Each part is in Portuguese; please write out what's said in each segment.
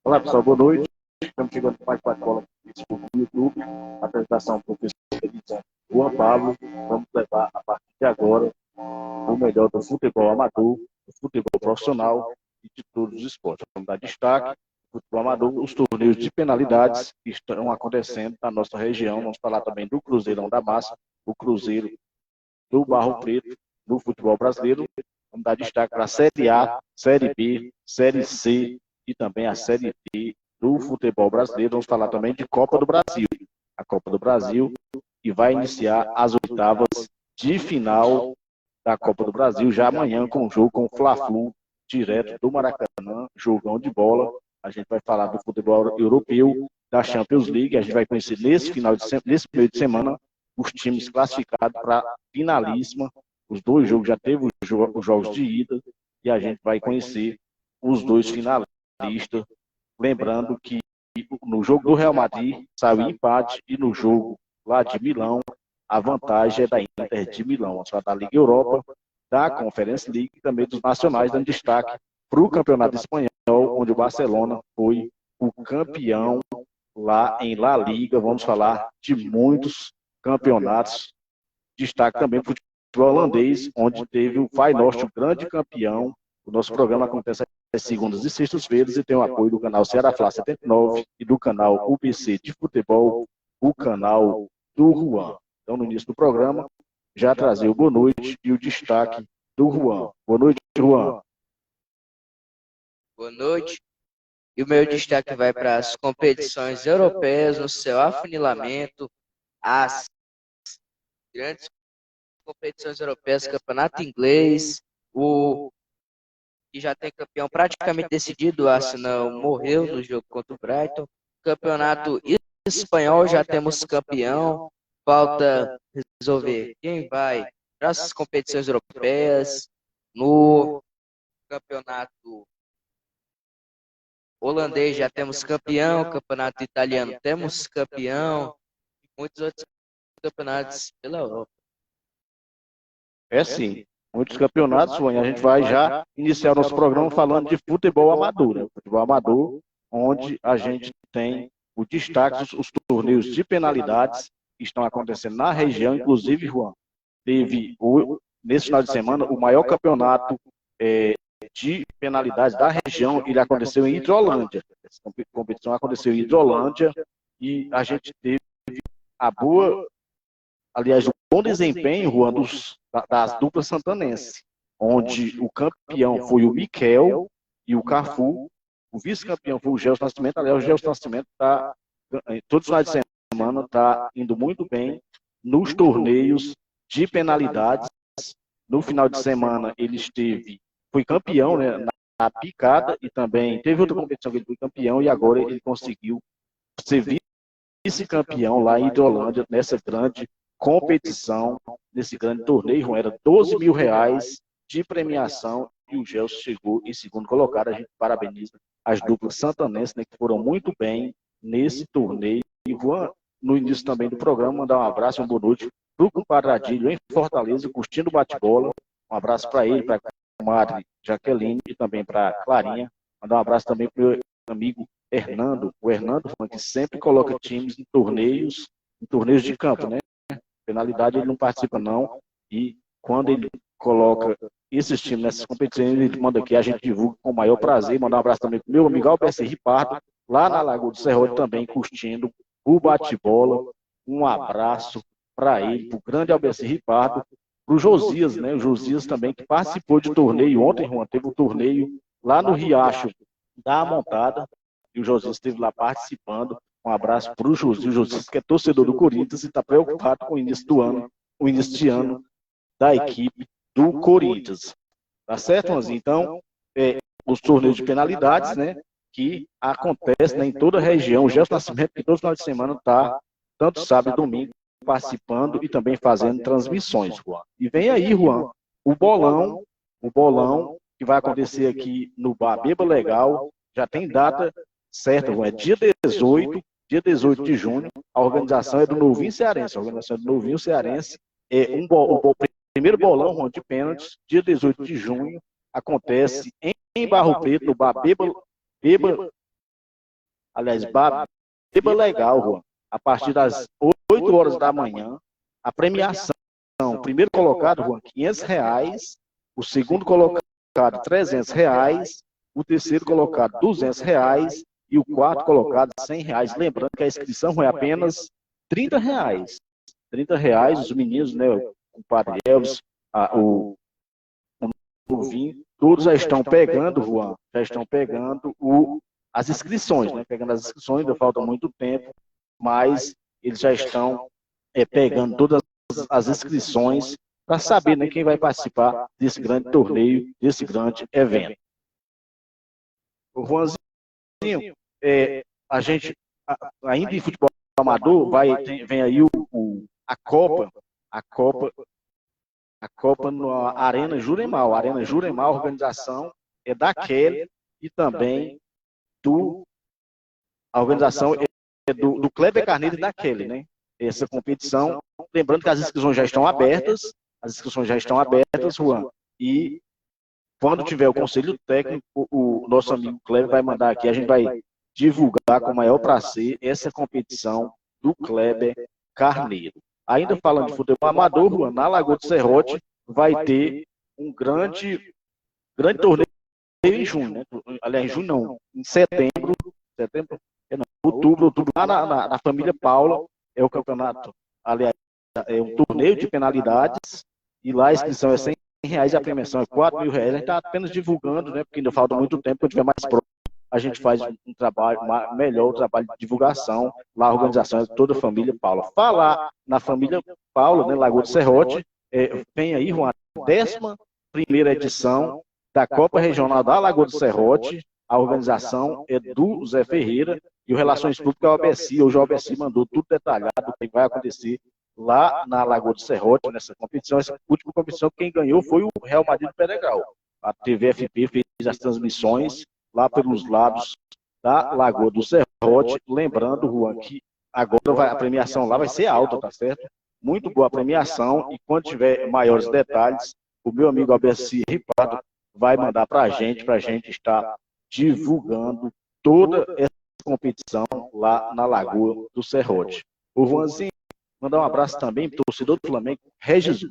Olá pessoal, boa noite. Estamos chegando com mais bate-bola no YouTube. A apresentação do professor Juan Pablo. Vamos levar a partir de agora o melhor do futebol amador, do futebol profissional e de todos os esportes. Vamos dar destaque ao futebol amador, os torneios de penalidades que estão acontecendo na nossa região. Vamos falar também do Cruzeirão da Massa, o Cruzeiro do Barro Preto, do futebol brasileiro. Vamos dar destaque para a Série A, Série B, Série C e também a Série D do futebol brasileiro. Vamos falar também de Copa do Brasil. A Copa do Brasil, que vai iniciar as oitavas de final da Copa do Brasil, já amanhã com o jogo com o Fla-Flu, direto do Maracanã, jogão de bola. A gente vai falar do futebol europeu, da Champions League. A gente vai conhecer nesse meio de semana os times classificados para a finalíssima. Os dois jogos já teve os jogos de ida e a gente vai conhecer os dois finalistas. Lembrando que no jogo do Real Madrid saiu empate e no jogo lá de Milão a vantagem é da Inter de Milão. Vamos falar da Liga Europa, da Conference League e também dos nacionais, dando destaque para o Campeonato Espanhol, onde o Barcelona foi o campeão lá em La Liga. Vamos falar de muitos campeonatos. Destaque também para o futebol holandês, onde teve o Feyenoord, o grande campeão. O nosso programa acontece às segundas e sextas-feiras e tem o apoio do canal Ceará Fla 79 e do canal UBC de Futebol, o canal do Juan. Então, no início do programa, já trazer o boa noite e o destaque do Juan. Boa noite, Juan. Boa noite. E o meu destaque vai para as competições europeias, no seu afunilamento, as grandes competições europeias, campeonato inglês, que já tem campeão praticamente decidido, o Arsenal morreu no jogo contra o Brighton. Campeonato espanhol, já temos campeão, falta resolver quem vai para as competições europeias. No campeonato holandês já temos campeão, campeonato italiano temos campeão, e muitos outros campeonatos pela Europa. É sim, muitos campeonatos, Juan. A gente vai já iniciar o nosso programa falando de futebol amador, né? Futebol amador, onde a gente tem o destaque, os torneios de penalidades que estão acontecendo na região. Inclusive, Juan, teve nesse final de semana o maior campeonato de penalidades da região. Ele aconteceu em Hidrolândia. Essa competição aconteceu em Hidrolândia e a gente teve o bom desempenho, Juan, das duplas santanenses, onde o campeão foi o Miquel e o Cafu, o vice-campeão foi o Gelson Nascimento. Aliás, o Gelson Nascimento todos os finais de semana está indo muito bem nos torneios de penalidades. No final de semana ele foi campeão, né, na picada, e também teve outra competição que ele foi campeão, e agora ele conseguiu ser vice-campeão lá em Hidrolândia, nessa grande competição, nesse grande torneio. Era R$12 mil de premiação e o Gelson chegou em segundo colocado. A gente parabeniza as duplas santanenses, né, que foram muito bem nesse torneio. E Juan, no início também do programa, mandar um abraço, uma boa noite para o compadre Adílio em Fortaleza, curtindo o bate-bola. Um abraço para ele, para Madre Jaqueline e também para a Clarinha. Mandar um abraço também para o meu amigo Hernando, o Hernando, que sempre coloca times em torneios de campo, né? Penalidade ele não participa não, e quando ele coloca esses times nessas competições, ele manda aqui, a gente divulga com o maior prazer. Mandar um abraço também para o meu amigo Alberto Ripardo, lá na Lagoa do Serrote, também curtindo o bate-bola. Um abraço para ele, para o grande Alberto Ripardo, para o Josias, né? O Josias também, que participou de torneio ontem, Juan, teve um torneio lá no Riacho da Montada, e o Josias esteve lá participando. Um abraço para o Josias, que é torcedor do Corinthians e está preocupado com o início do ano, o início de ano da equipe do Corinthians. Tá certo, Juanzinho? Então, os torneios de penalidades, né, que acontecem, né, em toda a região. O Gelson Nascimento, que todo final de semana está, tanto sábado e domingo, participando e também fazendo transmissões, Juan. E vem aí, Juan, o bolão que vai acontecer aqui no Bar Beba Legal, já tem data certa, Juan, é dia 18 de junho, a organização é do Novinho Cearense, o primeiro bolão, Juan, de pênaltis, dia 18 de junho, acontece em Barro Preto, no Bar Beba Legal, Juan, a partir das 8 horas da manhã. A premiação, o primeiro colocado, Juan, R$500, o segundo colocado, R$300, o terceiro colocado, R$200, e o quarto colocado, R$100. Lembrando que a inscrição é apenas R$30. R$30, os meninos, né, o Padre Elvis, o Novinho, todos já estão pegando, Juan, as inscrições, né? Pegando as inscrições, ainda falta muito tempo, mas eles já estão pegando todas as inscrições para saber, né, quem vai participar desse grande torneio, desse grande evento. O Juanzinho, a gente, ainda em futebol amador, vem aí a Copa na Arena Juremar. A Arena Juremar, a organização é da Kelly e também a organização é do Kleber Carneiro e da Kelly, né? Essa competição, lembrando que as inscrições já estão abertas, Juan, e quando tiver o conselho técnico, o nosso amigo Kleber vai mandar aqui, a gente vai divulgar com o maior prazer essa competição do Kleber Carneiro. Ainda falando de futebol amador, Juan, na Lagoa do Serrote vai ter um grande torneio em junho, né? Aliás, em junho não, em outubro, lá na família Paula, é o campeonato, aliás, é um torneio de penalidades, e lá a inscrição é R$100 e a premiação é R$4.000. A gente está apenas divulgando, né? Porque ainda falta muito tempo, quando tiver mais próximo, a gente faz um trabalho melhor, o trabalho de divulgação. Lá a organização é toda a família Paula. Falar na família Paula, né, Lagoa do Serrote, vem aí, Juan, a 11ª edição da Copa Regional da Lagoa do Serrote. A organização é do Zé Ferreira e o Relações Públicas é o ABSI. Hoje o ABSI mandou tudo detalhado o que vai acontecer lá na Lagoa do Serrote, nessa competição. Essa última competição, quem ganhou foi o Real Madrid do Pedregal. A TVFP fez as transmissões lá pelos lados da Lagoa do Serrote. Lembrando, Juan, que agora a premiação lá vai ser alta, tá certo? Muito boa a premiação, e quando tiver maiores detalhes, o meu amigo Alberci Ripardo vai mandar para a gente estar divulgando toda essa competição lá na Lagoa do Serrote. O Juanzinho, mandar um abraço também para o torcedor do Flamengo, Regis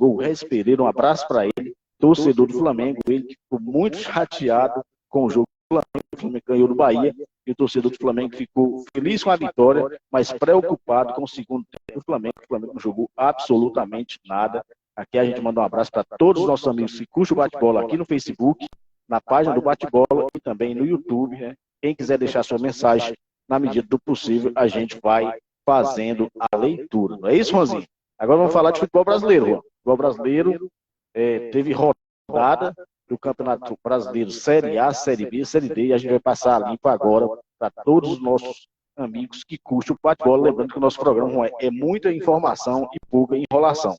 Pereira, um abraço para ele, torcedor do Flamengo, ele que ficou muito chateado com o jogo do Flamengo. O Flamengo ganhou do Bahia, e o torcedor do Flamengo ficou feliz com a vitória, mas preocupado com o segundo tempo do Flamengo. O Flamengo não jogou absolutamente nada. Aqui a gente manda um abraço para todos os nossos amigos que curtem o bate-bola aqui no Facebook, na página do bate-bola e também no YouTube, né? Quem quiser deixar sua mensagem, na medida do possível, a gente vai fazendo a leitura. Não é isso, Ronzinho? Agora vamos falar de futebol brasileiro, Juan. Futebol brasileiro teve rodada do Campeonato Brasileiro Série A, Série B, Série D, e a gente vai passar a limpo agora para todos os nossos amigos que curtem o bate-bola. Lembrando que o nosso programa é muita informação e pouca enrolação.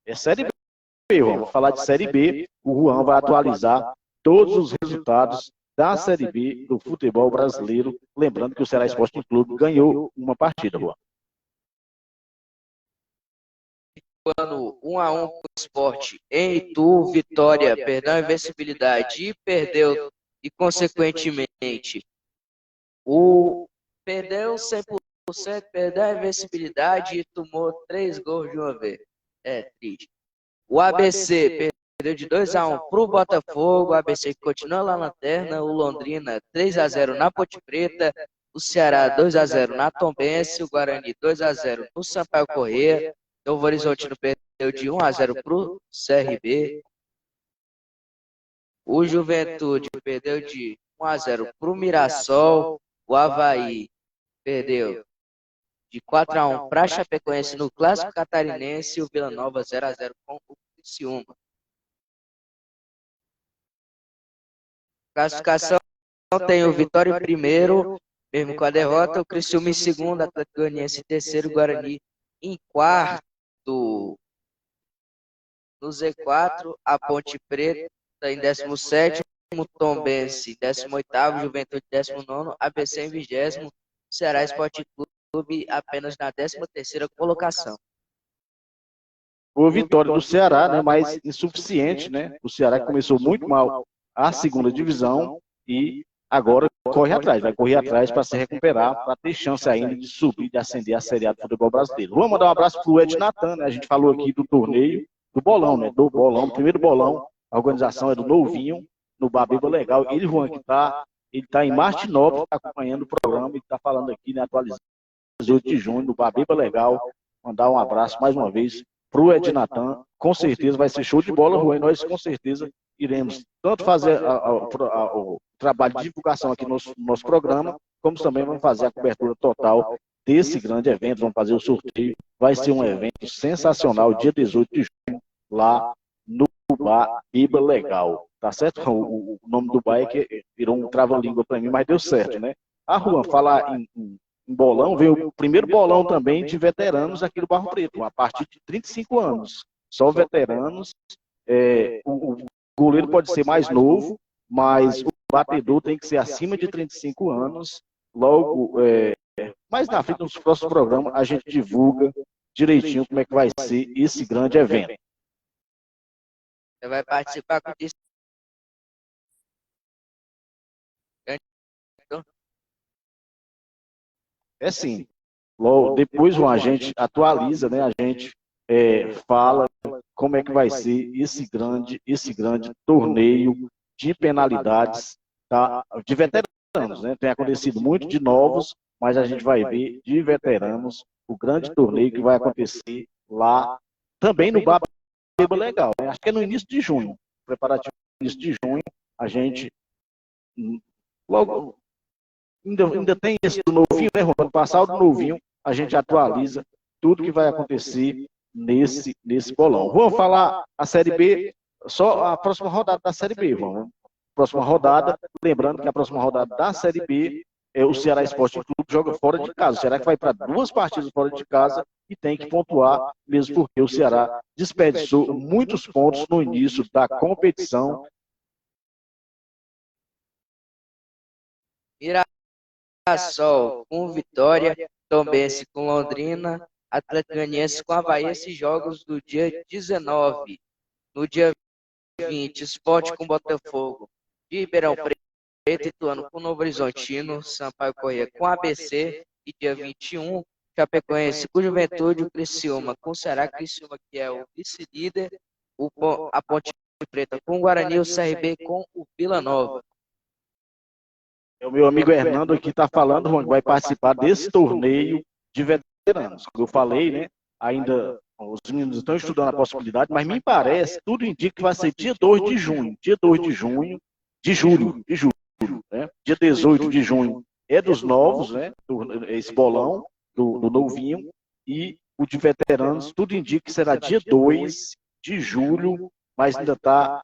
É Série B, Juan. Vamos falar de Série B. O Juan vai atualizar todos os resultados da Série B do futebol brasileiro. Lembrando que o Ceará Sporting Clube ganhou uma partida, Juan. ano 1-1 com o Sport em Itu, Vitória, perdeu a invencibilidade e perdeu, e consequentemente, perdeu 100%, perdeu a invencibilidade e tomou 3 gols de uma vez. É triste. O ABC perdeu de 2-1 para o Botafogo, o ABC que continua lá na lanterna, o Londrina 3-0 na Ponte Preta, o Ceará 2-0 na Tombense, o Guarani 2-0 no Sampaio Corrêa, o Novo Horizontino perdeu de 1-0 para o CRB, o Juventude perdeu de 1-0 para o Mirassol, o Avaí perdeu de 4-1 para a Chapecoense no Clássico Catarinense e o Vila Nova 0-0 com o Criciúma. Classificação tem o Vitória em primeiro, mesmo com a derrota, o Criciúma em segundo, Atlético Goianiense em terceiro, Guarani em quarto. No Z4, a Ponte Preta em 17º, Tombense em 18º, Juventude em 19º, ABC em 20º, Ceará Esporte Clube apenas na 13ª colocação. Boa vitória do Ceará, né, mas insuficiente, né? O Ceará começou muito mal a segunda divisão e agora corre atrás, vai correr atrás para se recuperar, para ter chance ainda de subir, de ascender a Série A do futebol brasileiro. Vamos mandar um abraço para o Ed Natan, né? A gente falou aqui do torneio, do bolão, né? Do bolão, primeiro bolão, a organização é do Novinho, no Babiba Legal. Ele, Juan, ele tá em Martinópolis, tá acompanhando o programa, ele está falando aqui, né? Atualizando 18 de junho, no Babiba Legal. Mandar um abraço mais uma vez para o Ed Natan, com certeza vai ser show de bola, Juan, e nós com certeza iremos tanto fazer o trabalho de divulgação aqui no nosso programa, como também vamos fazer a cobertura total desse grande evento, vamos fazer o sorteio, vai ser um evento sensacional, dia 18 de junho, lá no Bar Biba Legal, tá certo? O nome do bar é que virou um trava-língua para mim, mas deu certo, né? Juan, falar em bolão, veio o primeiro bolão também de veteranos aqui do Barro Preto, a partir de 35 anos, só veteranos, o goleiro pode ser mais novo, mas o batedor tem que ser acima de 35 anos. Logo, mais na frente, nos próximos programas, a gente divulga direitinho como é que vai ser esse grande evento. Você vai participar com isso? É sim. Logo, depois a gente atualiza, né? A gente fala como é que vai ser esse grande torneio de penalidades, tá? De veteranos, né? Tem acontecido muito de novos, mas a gente vai ver de veteranos o grande torneio que vai acontecer lá também no Baba Legal, né? Acho que é no início de junho, preparativo no início de junho, a gente logo ainda tem esse do novinho, né, Ronaldo? Passar o do novinho, a gente atualiza tudo que vai acontecer nesse bolão. Vamos falar a Série B, só a próxima rodada da Série B, vamos. Próxima rodada, lembrando que a próxima rodada da Série B o Ceará Esporte Clube joga fora de casa. O Ceará que vai para 2 partidas fora de casa e tem que pontuar, mesmo porque o Ceará desperdiçou muitos pontos no início da competição. Mirassol com Vitória, Tombense com Londrina, Atlético Goianiense com Avaí, esses jogos do dia 19. No dia 20, Sport com Botafogo, de Ribeirão Preto, Ituano com Novo Horizontino, Sampaio Corrêa com ABC, e dia 21, Chapecoense com Juventude, o Criciúma com Ceará, Criciúma que é o vice-líder, a Ponte Preta com o Guarani, o CRB com o Vila Nova. O meu amigo Hernando aqui está falando, Juan, que vai participar desse torneio de veteranos. Como eu falei, né? Ainda os meninos estão estudando a possibilidade, mas me parece, tudo indica que vai ser dia 2 de junho. Dia 2 de junho, de julho, né? Dia 18 de junho é dos novos, né? Esse bolão do novinho. E o de veteranos, tudo indica que será dia 2 de julho, mas ainda está.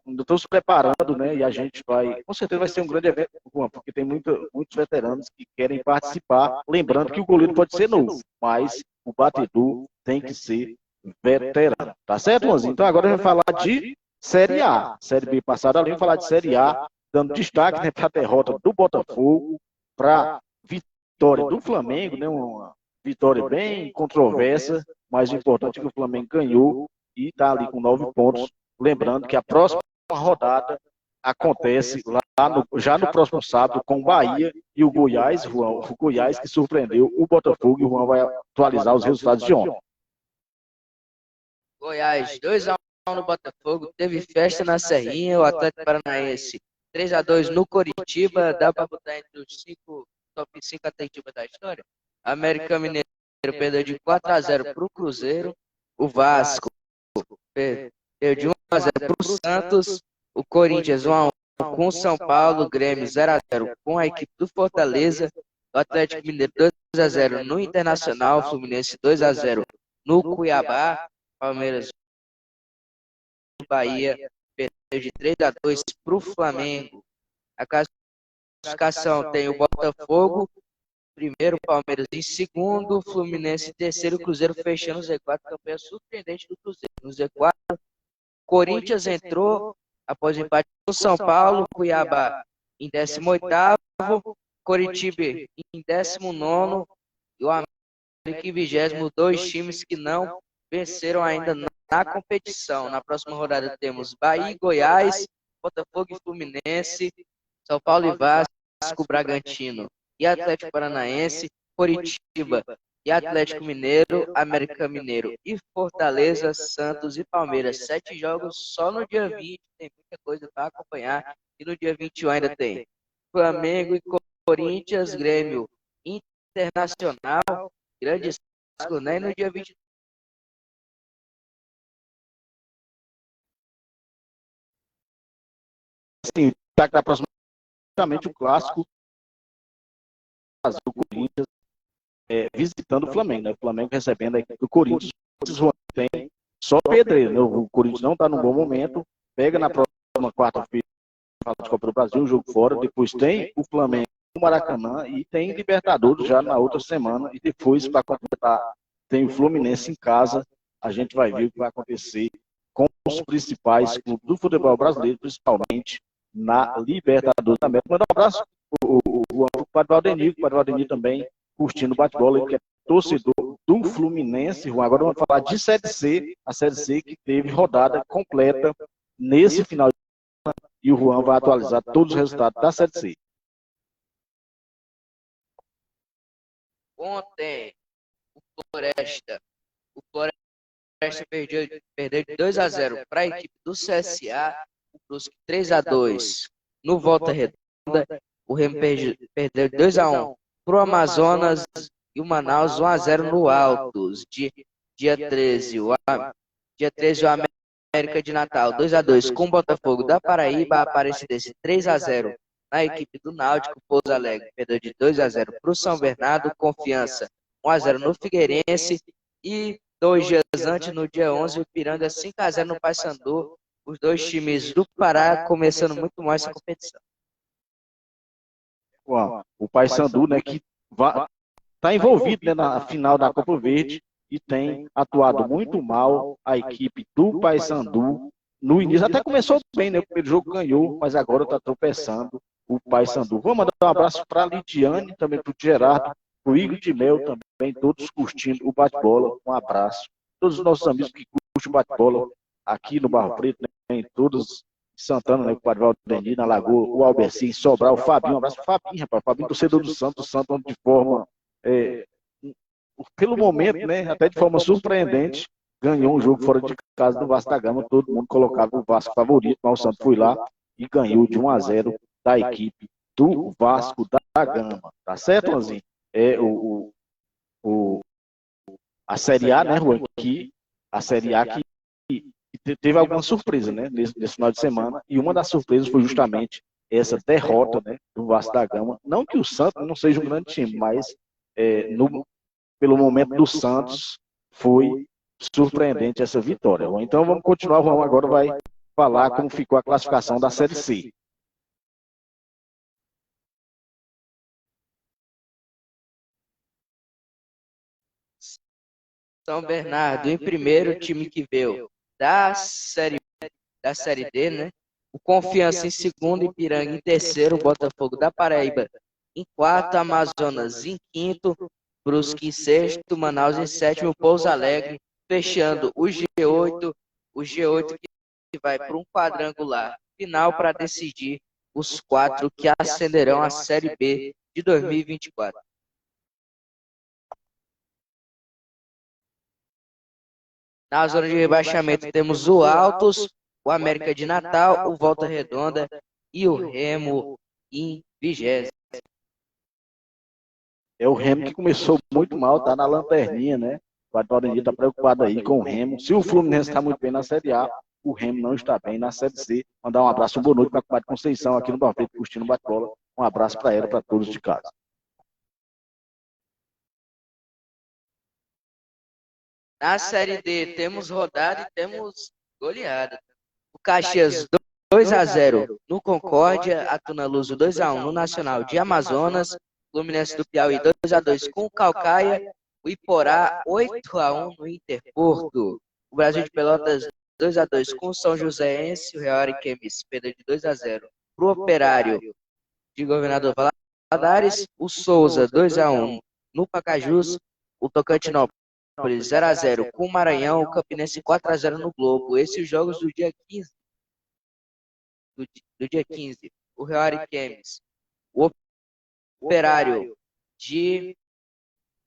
Ainda estão se preparando, né? E a gente vai, com certeza vai ser um grande evento, porque tem muitos veteranos que querem participar. Lembrando que o goleiro pode ser novo, mas o batedor tem que ser veterano. Tá certo, Luanzinho? Então agora a gente vai falar de Série A. Série B passada, além de falar de Série A, dando destaque, né, para a derrota do Botafogo, para a vitória do Flamengo, né? Uma vitória bem controversa, mas o importante é que o Flamengo ganhou e está ali com 9 pontos. Lembrando que a próxima rodada acontece já no próximo sábado com o Bahia e o Goiás, Juan, o Goiás que surpreendeu o Botafogo, e o Juan vai atualizar os resultados de ontem. Goiás 2-1 no Botafogo, teve festa na Serrinha, o Atlético Paranaense 3-2 no Coritiba, dá para botar entre os top 5 Atletiba da história. América Mineiro perdeu de 4-0 para o Cruzeiro, o Vasco perdeu de 1-0 para o Santos, o Corinthians 1-1 com o São Paulo, o Grêmio 0-0 com a equipe do Fortaleza, o Atlético Mineiro 2-0 no Internacional, o Fluminense 2-0 no Cuiabá, Palmeiras do Bahia perdeu de 3-2 para o Flamengo. A classificação tem o Botafogo primeiro, Palmeiras em segundo, Fluminense em terceiro, Cruzeiro fechando o Z4, campanha surpreendente do Cruzeiro. No Z4, Corinthians entrou após o empate com São Paulo, Cuiabá em 18º, Coritiba em 19º e o América em 20º, dois times que não venceram ainda na competição. Na próxima rodada temos Bahia e Goiás, Botafogo e Fluminense, São Paulo e Vasco, Bragantino e Atlético Paranaense, Coritiba e Atlético Mineiro, América Mineiro e Fortaleza, Santos e Palmeiras. 7 jogos só no dia 20, tem muita coisa para acompanhar. E no dia 21 ainda tem Flamengo e Corinthians, Grêmio Internacional, grande Vasco, né? E no dia 20 Sim, está aproximadamente o clássico do Corinthians visitando o Flamengo, né? O Flamengo recebendo a equipe do Corinthians. Tem só pedreiro, né? O Corinthians não está num bom momento, pega na próxima quarta-feira de Copa do Brasil, um jogo fora, depois tem o Flamengo no Maracanã e tem Libertadores já na outra semana, e depois para completar tem o Fluminense em casa. A gente vai ver o que vai acontecer com os principais clubes do futebol brasileiro, principalmente na Libertadores da América. Manda um abraço o Padre Valdenir também curtindo o bate-bola, ele que é torcedor do Fluminense. Agora vamos falar de Série C, a Série C que teve rodada completa nesse final de semana, e o Juan vai atualizar todos os resultados da Série C. Ontem, o Floresta perdeu de 2-0 para a equipe do CSA, o Brusque 3-2 no Volta Redonda, o Remo perdeu de 2-1 para o Amazonas e o Manaus 1-0 no Altos. Dia 13, o América de Natal 2-2 com o Botafogo da Paraíba, a Aparecidense 3-0 na equipe do Náutico. Pouso Alegre perdeu de 2-0 para o São Bernardo, Confiança 1-0 no Figueirense, e 2 dias antes, no dia 11, o Ipiranga 5-0 no Paysandu. Os dois times do Pará começando muito mais essa competição. O Paysandu, né, que está envolvido, né, na final da Copa Verde e tem atuado muito mal a equipe do Paysandu no início. Até começou bem, né? O primeiro jogo ganhou, mas agora está tropeçando o Paysandu. Vamos mandar um abraço para a Lidiane, também para o Gerardo, para o Igor de Mel também, todos curtindo o bate-bola. Um abraço. Todos os nossos amigos que curtem o bate-bola aqui no Barro Preto, né, em todos Santana, né, o Padre Valdenir, na Lagoa, o Albercinho, Sobral, o Fabinho, um abraço pro Fabinho, rapaz, o Fabinho, torcedor do Santos de forma, pelo momento, né, até de forma surpreendente, ganhou um jogo fora de casa do Vasco da Gama. Todo mundo colocava o Vasco favorito, mas o Santos foi lá e ganhou de 1-0 da equipe do Vasco da Gama, tá certo, Lanzinho? A Série A, né, Juan, a Série A que teve alguma surpresa, né, nesse final de semana, e uma das surpresas foi justamente essa derrota, né, do Vasco da Gama. Não que o Santos não seja um grande time, mas pelo momento do Santos foi surpreendente essa vitória. Então vamos continuar, vamos agora vai falar como ficou a classificação da Série C. São Bernardo em primeiro, time que veio da Série D, né? O Confiança em segundo, Ipiranga em terceiro, Botafogo da Paraíba em quarto, Amazonas em quinto, Brusque em sexto, Manaus em sétimo, Pouso Alegre, fechando o G8 que vai para um quadrangular final para decidir os 4 que ascenderão à Série B de 2024. Na zona de rebaixamento temos o Altos, o América de Natal, o Volta Redonda e o Remo em 20º. É o Remo que começou muito mal, tá na lanterninha, né? O Guarani está preocupado aí com o Remo. Se o Fluminense está muito bem na Série A, o Remo não está bem na Série C. Mandar um abraço, uma boa noite para a comadre Conceição aqui no Barbeiro, curtindo o bate-bola. Um abraço para ela, para todos de casa. Na Série D temos rodada e temos goleada. O Caxias 2-0 no Concórdia, a Tuna Luso 2-1 no Nacional de Amazonas, Fluminense do Piauí 2-2 com o Caucaia, o Iporá 8-1 no Interporto. O Brasil de Pelotas 2-2 com o São Joséense, o Real Ariquemes perdeu de 2-0 para o Operário de Governador Valadares, o Souza 2-1 no Pacajus, o Tocantinópolis 0-0 com o Maranhão, o Campinense 4-0 no Globo. Esses jogos do dia 15. Do dia 15, o Real Ariquemes, o Operário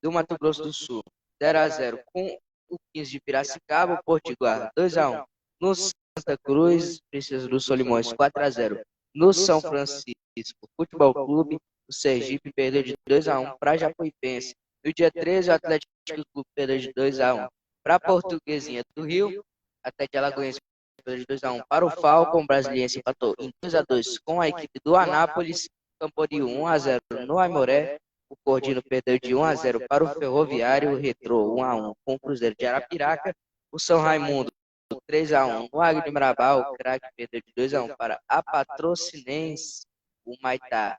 do Mato Grosso do Sul 0-0 com o 15 de Piracicaba, o Potiguar 2-1 no Santa Cruz, Princesa do Solimões 4-0 no São Francisco Futebol Clube, o Sergipe perdeu de 2-1 para Jacuipense. No dia 13, o Atlético Clube perdeu de 2-1 para a Portuguesinha do Rio, Atlético Alagoense perdeu de 2-1 para o Falcon, o Brasiliense empatou em 2-2 com a equipe do Anápolis, Camboriú 1-0 no Aimoré, o Cordino perdeu de 1-0 para o Ferroviário, o Retrô 1-1 com o Cruzeiro de Arapiraca, o São Raimundo 3-1 no Águia de Marabá, o Craque perdeu de 2-1 para a Patrocinense, o Maitá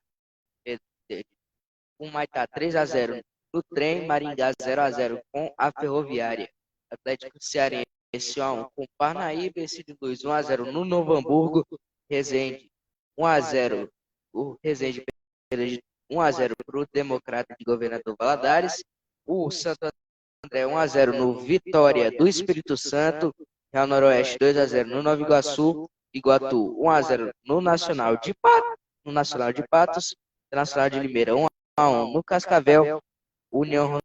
3-0 no Trem, Maringá 0-0 com a Ferroviária, Atlético Cearense 1-1 com o Parnaíba, Ercílio Luz 1-0 no Novo Hamburgo, Resende 1-0, o Resende perdeu de 1-0 para o Democrata de Governador Valadares, o Santo André 1-0 no Vitória do Espírito Santo, Real Noroeste 2-0 no Nova Iguaçu, Iguatu 1-0 no Nacional de Patos, Nacional de Limeira 1-1 no Cascavel, União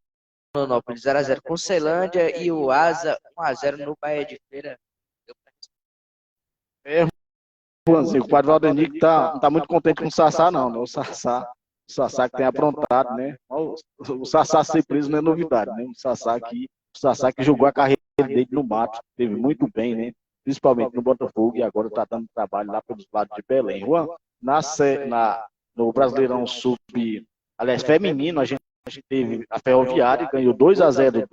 Rondonópolis 0-0 com Ceilândia e o Asa 1-0 no Bahia de Feira. Juanzinho, o Padre Valdemir não tá muito contente com o Sassá, não, né? O Sassá que tem aprontado, né? O Sassá ser preso não é novidade, né? O Sassá que jogou a carreira dele no mato, teve muito bem, né? Principalmente no Botafogo, e agora está dando trabalho lá pelos lados de Belém. Juan, no Brasileirão feminino, a gente teve a Ferroviária, ganhou 2-0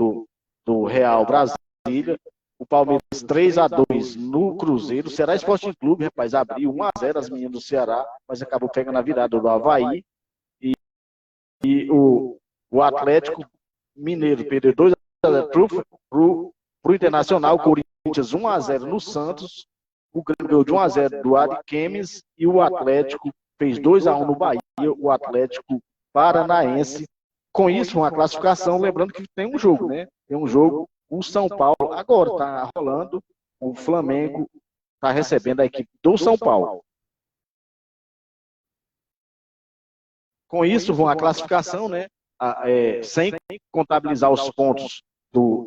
do Real Brasília. O Palmeiras 3-2 no Cruzeiro. O Ceará Esporte Clube, rapaz, abriu 1-0 as meninas do Ceará, mas acabou pegando a virada do Avaí. E o Atlético Mineiro perdeu 2-0 pro Internacional. O Corinthians 1-0 no Santos. O Grêmio ganhou de 1-0 do Ariquemes. E o Atlético fez 2-1 no Bahia. O Atlético Paranaense. Com isso, uma classificação, lembrando que tem um jogo, né? Tem um jogo. O São Paulo agora está rolando, o Flamengo está recebendo a equipe do São Paulo. Com isso, vão a classificação, né? Sem contabilizar os pontos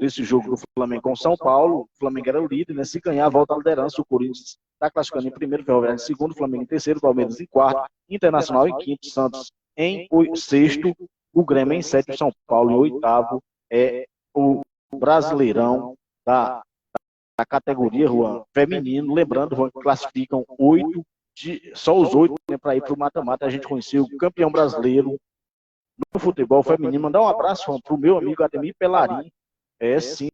desse jogo do Flamengo com o São Paulo. O Flamengo era o líder, né? Se ganhar, volta à liderança. O Corinthians está classificando em primeiro, Ferroviário em segundo, Flamengo em terceiro, Palmeiras em quarto, Internacional em quinto, Santos em sexto, o Grêmio em sétimo, São Paulo em oitavo. O Brasileirão da categoria, Juan, feminino. Lembrando, Juan, que classificam só os 8, né, para ir para o mata-mata. A gente conheceu o campeão brasileiro no futebol feminino. Mandar um abraço, Juan, para o meu amigo Ademir Pelarim, sim,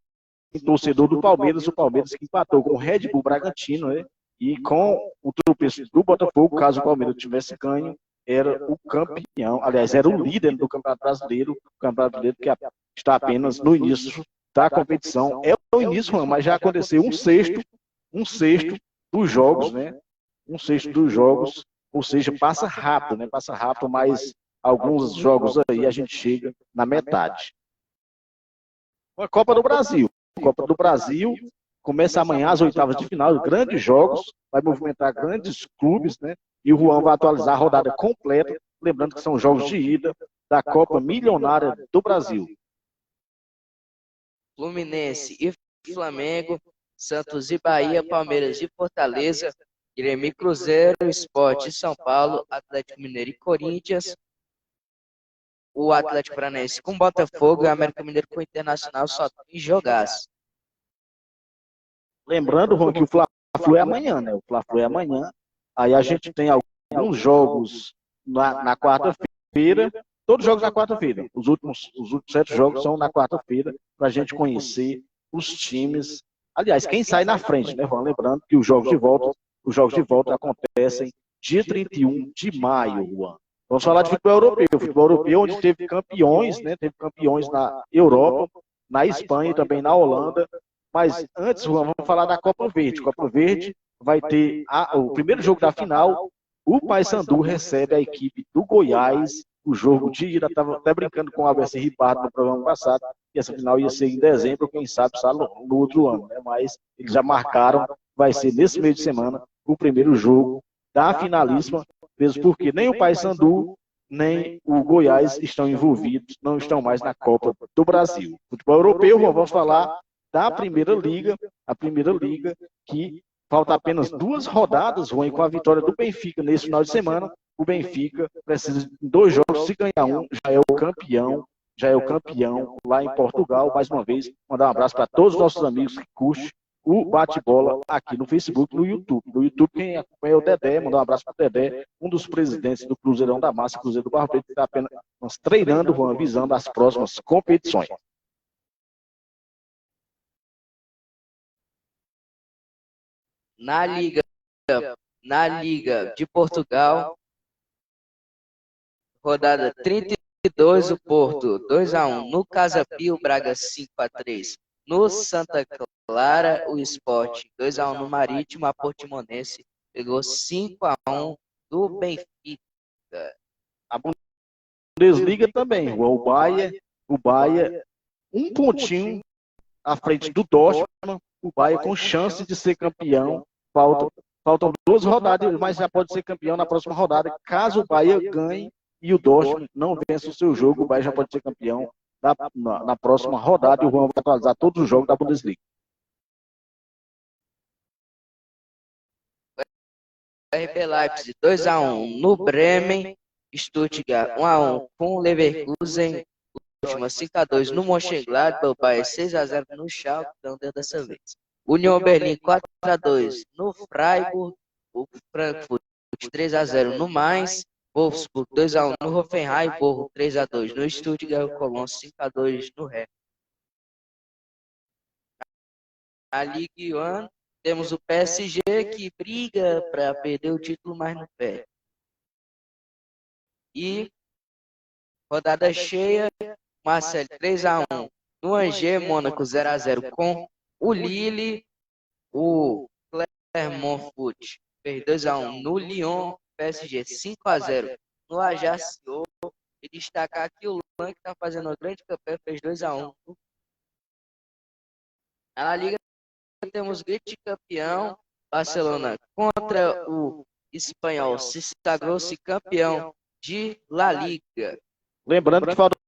torcedor do Palmeiras, o Palmeiras que empatou com o Red Bull Bragantino, né, e com o tropeço do Botafogo. Caso o Palmeiras tivesse ganho, era o campeão, aliás, era o líder do Campeonato Brasileiro, o Campeonato Brasileiro que está apenas no início da competição. É o início, mas já aconteceu um sexto dos jogos, né? Um sexto dos jogos, ou seja, passa rápido, né? Passa rápido, mas alguns jogos aí a gente chega na metade. A Copa do Brasil. A Copa do Brasil começa amanhã às oitavas de final, grandes jogos, vai movimentar grandes clubes, né? E o Juan vai atualizar a rodada completa, lembrando que são jogos de ida da Copa Milionária do Brasil. Fluminense e Flamengo, Santos e Bahia, Palmeiras e Fortaleza, Grêmio e Cruzeiro, Sport e São Paulo, Atlético Mineiro e Corinthians, o Atlético Paranaense com Botafogo e o América Mineiro com o Internacional só tem jogaço. Lembrando, Juan, que o Fla-Flu é amanhã, né? O Fla-Flu é amanhã. Aí a gente tem alguns jogos na quarta-feira, todos os jogos na quarta-feira. Os últimos 7 jogos são na quarta-feira, para a gente conhecer os times. Aliás, quem sai na frente, né, Juan? Lembrando que os jogos de volta acontecem dia 31 de maio, Juan. Vamos falar de futebol europeu. Futebol europeu, onde teve campeões, né? Teve campeões na Europa, na Espanha e também na Holanda. Mas antes, Juan, vamos falar da Copa Verde. Copa Verde vai ter o primeiro jogo da final. O Paysandu recebe a equipe do Goiás. O jogo de ida, estava até brincando com o Alberto Ripardo no programa passado, que essa final ia ser em dezembro, quem sabe no outro ano, né? Mas eles já marcaram, vai ser nesse meio de semana, o primeiro jogo da finalíssima, mesmo porque nem o Paysandu, nem o Goiás estão envolvidos, não estão mais na Copa do Brasil. Futebol europeu, vamos falar da Primeira Liga, a Primeira Liga, que falta apenas 2 rodadas, Juan, com a vitória do Benfica nesse final de semana. O Benfica precisa de 2 jogos, se ganhar um, já é o campeão lá em Portugal. Mais uma vez, mandar um abraço para todos os nossos amigos que curtem o bate-bola aqui no Facebook, no YouTube. No YouTube, quem acompanha é o Dedé, mandar um abraço para o Dedé, um dos presidentes do Cruzeirão da Massa, Cruzeiro do Barro Preto, que está apenas treinando, Juan, visando as próximas competições. Na Liga de Portugal, rodada 32, o Porto 2-1 no Casa Pia, o Braga 5-3 no Santa Clara, o Sport 2-1 no Marítimo, a Portimonense pegou 5-1 do Benfica. A Bundesliga também, o Bahia, um pontinho à frente do Dortmund, o Bahia com chance de ser campeão. Faltam 2 rodadas, mas já pode ser campeão na próxima rodada. Caso o Bahia ganhe e o Dortmund não vença o seu jogo, o Bahia já pode ser campeão na próxima rodada. E o Juan vai atualizar todos os jogos da Bundesliga. RB Leipzig 2-1 no Bremen, Stuttgart 1-1 com o Leverkusen, última 5-2 no Mönchengladbach, o Bayern 6-0 no Schalke, não deu dessa vez. União Berlim 4-2 no Freiburg, o Frankfurt 3-0 no Mainz, Wolfsburg 2-1 no Hoffenheim, Borro 3-2 no Stuttgart, o Cologne 5-2 no Rennes. Na Ligue 1 temos o PSG que briga para perder o título, mas não perde. E rodada cheia, Marseille 3-1 no Angers, Mônaco 0-0 com o Lille, o Clermont Foot fez 2-1 no Lyon, PSG 5-0 no Ajaccio. E destacar aqui o Lan, que está fazendo uma grande campanha, fez 2-1. Na Liga temos grande campeão, Barcelona contra o Espanhol, se sagrou-se campeão de La Liga. Lembrando que faltam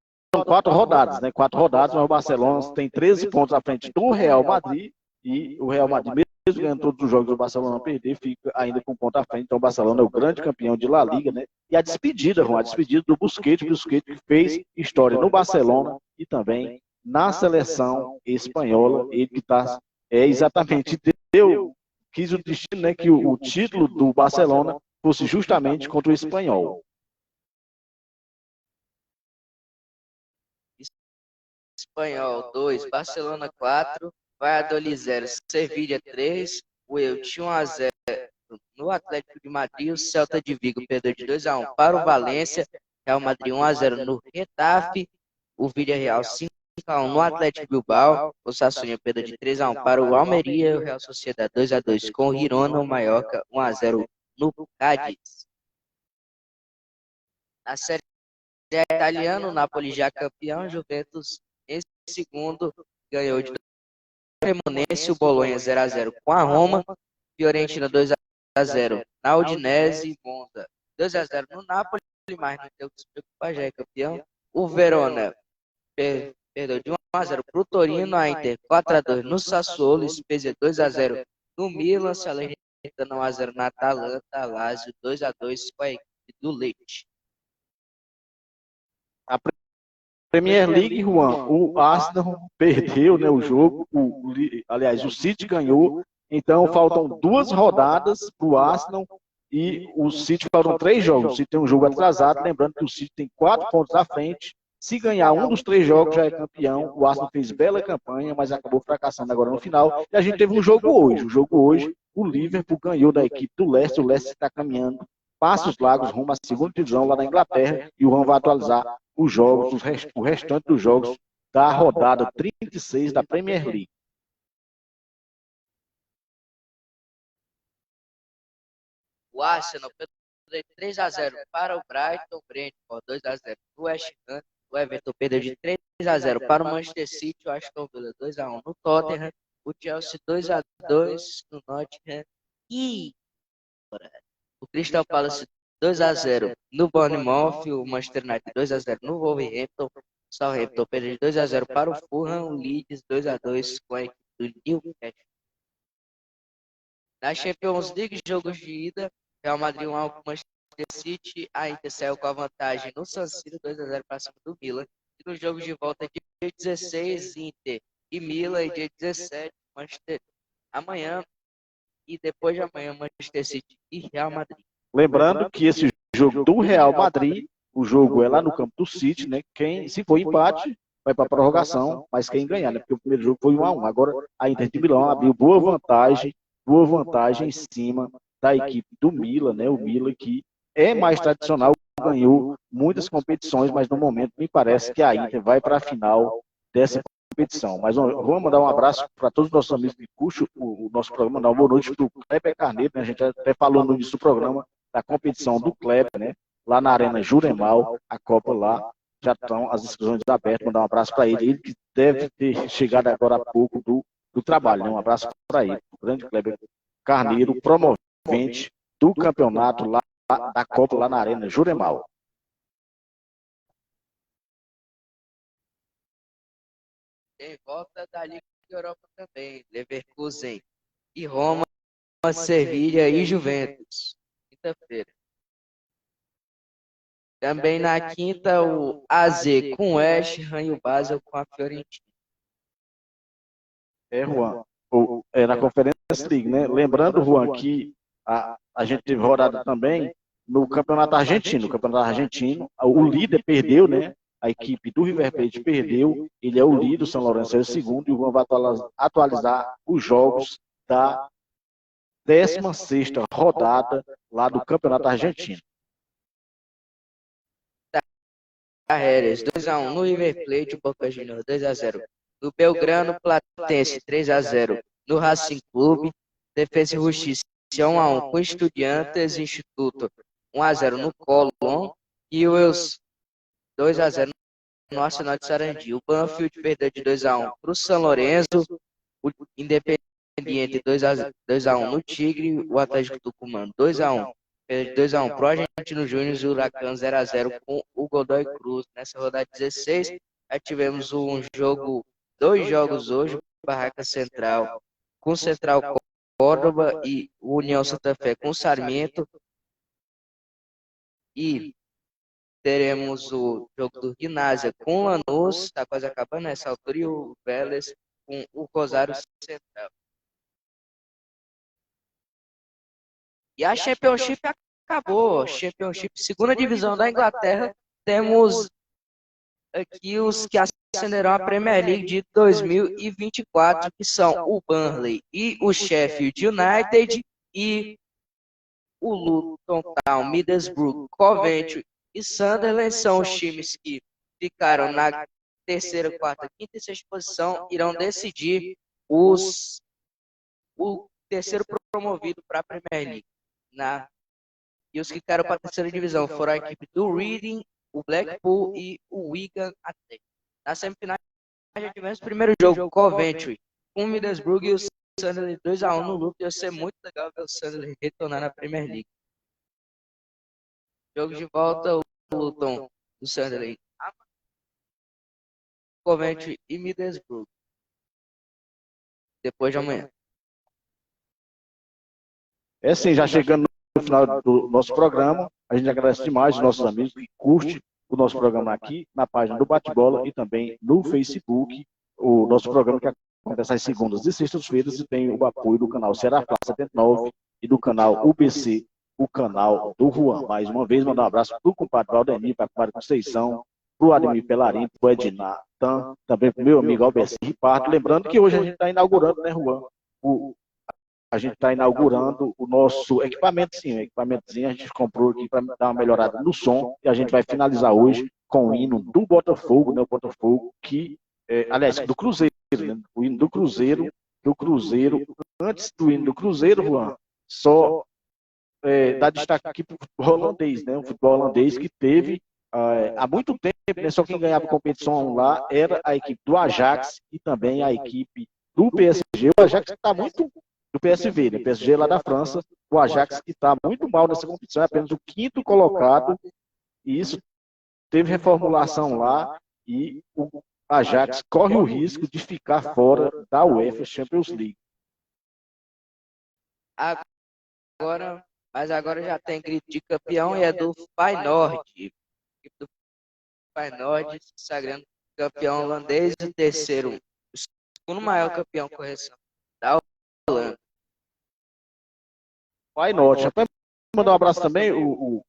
4 rodadas, né? 4 rodadas, mas o Barcelona tem 13 pontos à frente do Real Madrid, e o Real Madrid, mesmo ganhando todos os jogos do Barcelona não perder, fica ainda com ponto à frente. Então o Barcelona é o grande campeão de La Liga, né? E a despedida do Busquets que fez história no Barcelona e também na seleção espanhola. Ele que está exatamente quis o destino, né, que o título do Barcelona fosse justamente contra o Espanhol. Espanhol 2, Barcelona 4, Valladolid 0, Sevilla 3, o Elche 1-0 no Atlético de Madrid, o Celta de Vigo perdeu de 2-1 para o Valência, Real Madrid 1-0 no Getafe, o Villarreal 5-1 no Atlético Bilbao, o Sassuolo perdeu de 3-1 para o Almeria, o Real Sociedad 2-2 com o Girona, o Mallorca 1-0 no Cádiz. Na Série italiano, o Napoli já campeão, Juventus em segundo, ganhou de Cremonense, o Bolonha 0-0 com a Roma, Fiorentina 2-0 na Udinese e Monza 2-0 no Napoli, mas não deu que se preocupar, já é campeão. O Verona perdeu de 1-0 para o Torino, a Inter 4-2 no Sassuolo, Spezia 2-0 no Milan, Salernitana 1-0 na Atalanta, Lazio 2-2 com a equipe do Leite. A Premier League, Juan, o Arsenal perdeu, né, o jogo, aliás, o City ganhou, então faltam 2 rodadas para o Arsenal e o City faltam 3 jogos. O City tem um jogo atrasado, lembrando que o City tem 4 pontos à frente. Se ganhar um dos 3 jogos, já é campeão. O Arsenal fez bela campanha, mas acabou fracassando agora no final. E a gente teve um jogo hoje. O jogo hoje, o Liverpool ganhou da equipe do Leicester. O Leicester está caminhando passos largos rumo à segunda divisão lá na Inglaterra. E o Juan vai atualizar os jogos, o restante dos jogos da rodada 36 da Premier League. O Arsenal perdeu 3-0 para o Brighton, Brentford 2-0 no West Ham, o Everton perdeu de 3-0 para o Manchester City, o Aston Villa 2-1 no Tottenham, o Chelsea 2-2 no Nottingham e o Crystal Palace 2-0 no Bournemouth, o Manchester United 2-0 no Wolverhampton, o Southampton perdeu de 2-0 para o Fulham, o Leeds 2-2 com a equipe do Newcastle. Na Champions League, jogos de ida, Real Madrid 1-1 com o Manchester City, a Inter saiu com a vantagem no San Siro 2-0 para cima do Milan. E nos jogos de volta, dia 16, Inter e Milan, e dia 17, Manchester amanhã, e depois de amanhã, Manchester City e Real Madrid. Lembrando que esse jogo do Real Madrid, o jogo é lá no campo do City, né? Se for empate, vai para a prorrogação, mas quem ganhar, né? Porque o primeiro jogo foi 1-1. Agora a Inter de Milão abriu boa vantagem em cima da equipe do Milan, né? O Milan que é mais tradicional, ganhou muitas competições, mas no momento me parece que a Inter vai para a final dessa competição. Mas vamos mandar um abraço para todos os nossos amigos que curtem o nosso programa, mandar uma boa noite para o Kleber Carneiro, né? A gente até falou no início do programa da competição do Kleber, né? Lá na Arena Juremal, a Copa lá, já estão as inscrições abertas, mandar um abraço para ele que deve ter chegado agora há pouco do trabalho, né? Um abraço para ele, o grande Kleber Carneiro, promovente do campeonato lá da Copa lá na Arena Juremal. Tem volta da Liga Europa também, Leverkusen e Roma, Sevilha e Juventus, quinta-feira. Também na quinta, o AZ com o West Ham e o Basel com a Fiorentina. Juan, na Conferência League, né? Lembrando, Juan, que a gente teve rodada também no Campeonato Argentino. O líder perdeu, né? A equipe do River Plate perdeu, ele é o líder, o São Lourenço é o segundo, e o Juan vai atualizar os jogos da 16ª rodada lá do Campeonato Argentino. Carreiras 2-1 no River Plate, o Boca Juniors 2-0 no Belgrano, Platense 3-0 no Racing Clube, Defensa e Justiça 1-1 com Estudiantes, Instituto 1-0 no Colón e o Eus 2-0 no Arsenal de Sarandi. O Banfield perdeu de 2-1 para o São Lourenço, o Independiente 2-1 no Tigre, o Atlético Tucumano 2-1 2-1 pro Argentino Júnior e o Huracan 0-0 com o Godoy Cruz. Nessa rodada 16, já tivemos dois jogos hoje, Barraca Central com Central Córdoba e União Santa Fé com Sarmiento. E teremos o jogo do Ginásio com o Lanús, está quase acabando nessa altura, e o Vélez com o Rosário Central. E a Championship acabou. Championship, segunda divisão da Inglaterra. Temos aqui os que ascenderão a Premier League de 2024, que são o Burnley e o Sheffield United, e o Luton Town, Middlesbrough, Coventry e Sunderland são os times que ficaram na terceira, quarta, quinta e sexta posição, irão decidir o terceiro promovido para a Premier League. E os que ficaram para a terceira divisão foram a equipe do Reading o Blackpool e o Wigan Athletic. Na semifinal, já tivemos o primeiro jogo, Coventry, com o Middlesbrough e o Sunderland 2-1 no Luton. Ia ser muito legal ver o Sunderland retornar na Premier League. Jogo de volta, o Luton do Sunderland, Coventry e Middlesbrough. Depois de amanhã. É sim, já chegando no final do nosso programa, a gente agradece demais os nossos amigos que curtem o nosso programa aqui na página do Bate-Bola e também no Facebook. O nosso programa que acontece às segundas e sextas-feiras e tem o apoio do canal Ceará Plá 79 e do canal UBC, o canal do Juan. Mais uma vez, mandar um abraço para o compadre Valdemir, para a compadre Conceição, para o Ademir Pelarim, para o Ednar, também para o meu amigo Alberto Riparto. Lembrando que hoje a gente está inaugurando, né, Juan? A gente está inaugurando o nosso equipamentozinho. A gente comprou aqui para dar uma melhorada no som e a gente vai finalizar hoje com o hino do Botafogo, né? O Botafogo que, aliás, do Cruzeiro, né? O hino do Cruzeiro. Antes do hino do Cruzeiro, Juan, só dá destaque aqui para o futebol holandês, né? O futebol holandês que teve há muito tempo, né? Só quem ganhava competição lá era a equipe do Ajax e também a equipe do PSG. O Ajax está muito do PSV, né? PSG lá da França, o Ajax que está muito mal nessa competição, é apenas o 5º colocado, e isso teve reformulação lá, e o Ajax corre o risco de ficar fora da UEFA Champions League. Mas agora já tem grito de campeão e é do Feyenoord. equipe do Feyenoord se sagrando campeão holandês e terceiro, o segundo maior campeão, correção, da Holanda. Feyenoord. Até mandar um abraço também, o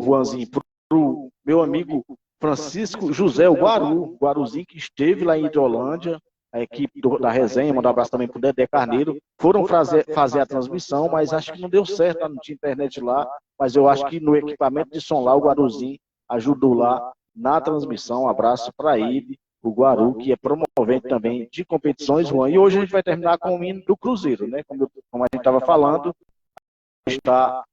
Juanzinho, para o meu amigo Francisco José, o Guaruzinho, que esteve lá em Hidrolândia, a equipe da resenha, mandar um abraço também para o Dedé Carneiro, foram fazer a transmissão, mas acho que não deu certo, não tinha internet lá, mas eu acho que no equipamento de som lá, o Guaruzinho ajudou lá na transmissão. Um abraço para ele, o Guaru, que é promovente também de competições, Juan. E hoje a gente vai terminar com o hino do Cruzeiro, né? Como a gente estava falando, a gente está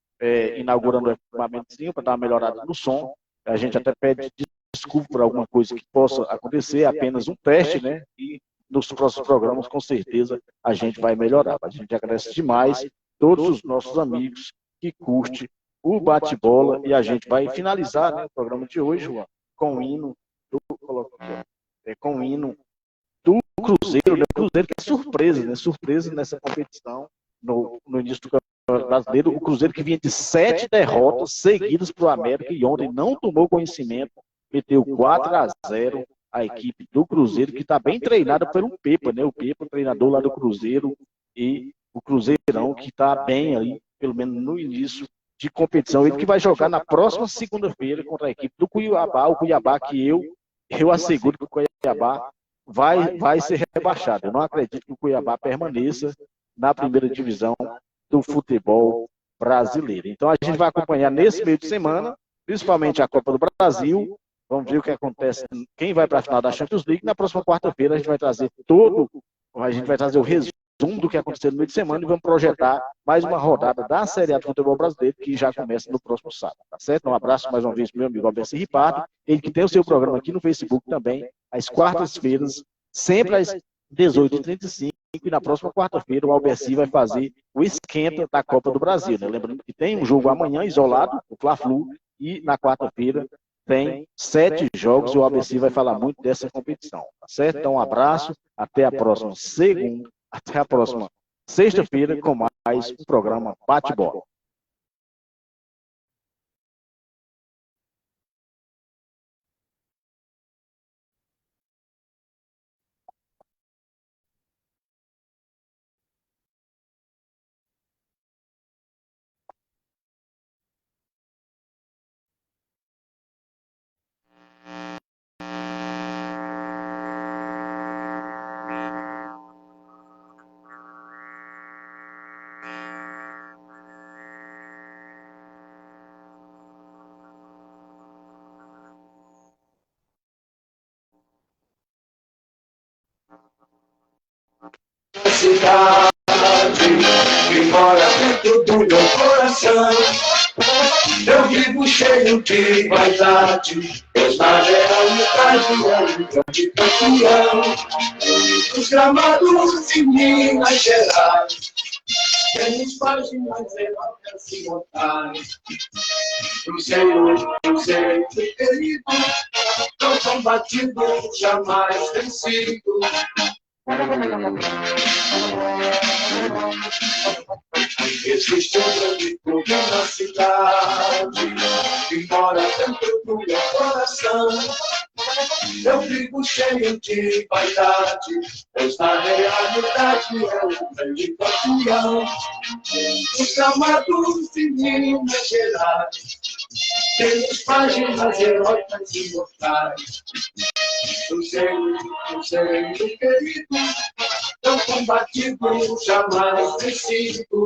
inaugurando o equipamentozinho para dar uma melhorada no som. A gente até pede desculpa por alguma coisa que possa acontecer, é apenas um teste, né? E nos próximos programas, com certeza, a gente vai melhorar. A gente agradece demais todos os nossos amigos que curtem o bate-bola e a gente vai finalizar, né, o programa de hoje, Juan, com o hino do Cruzeiro, né? Cruzeiro que é surpresa, né? Surpresa nessa competição no início do Campeonato Brasileiro. O Cruzeiro que vinha de 7 derrotas seguidas para o América e ontem não tomou conhecimento, meteu 4-0 a equipe do Cruzeiro, que está bem treinada pelo Pepa, né? O Pepa, treinador lá do Cruzeiro, e o Cruzeirão que está bem aí, pelo menos no início de competição. Ele que vai jogar na próxima segunda-feira contra a equipe do Cuiabá, o Cuiabá que eu asseguro que o Cuiabá vai ser rebaixado. Eu não acredito que o Cuiabá permaneça na primeira divisão do futebol brasileiro. Então a gente vai acompanhar nesse meio de semana, principalmente a Copa do Brasil. Vamos ver o que acontece, quem vai para a final da Champions League. Na próxima quarta-feira a gente vai trazer o resumo do que aconteceu no meio de semana e vamos projetar mais uma rodada da Série A do futebol brasileiro, que já começa no próximo sábado, tá certo? Um abraço mais uma vez para o meu amigo Alberto Ripardo, ele que tem o seu programa aqui no Facebook também, às quartas-feiras, sempre às 18h35, e na próxima quarta-feira o Alberci vai fazer o esquenta da Copa do Brasil, né? Lembrando que tem um jogo amanhã isolado, o Fla-Flu, e na quarta-feira tem 7 jogos e o ABC vai falar muito dessa competição, tá certo? Então um abraço, até a próxima sexta-feira com mais um programa Bate-Bola. Cidade que mora dentro do meu coração. Eu vivo cheio de vaidade, pois na realidade é um grande campeão. Os gramados de Minas Gerais, temos páginas eróticas e mortais. Cruzeiro querido, tão combatido, jamais vencido. Existe um grande clube na cidade, que mora dentro do meu coração. Eu vivo cheio de vaidade, pois na realidade é um grande campeão. Os gramados de Minas Gerais, temos páginas heróicas e imortais. Cruzeiro querido, tão combatido, jamais vencido.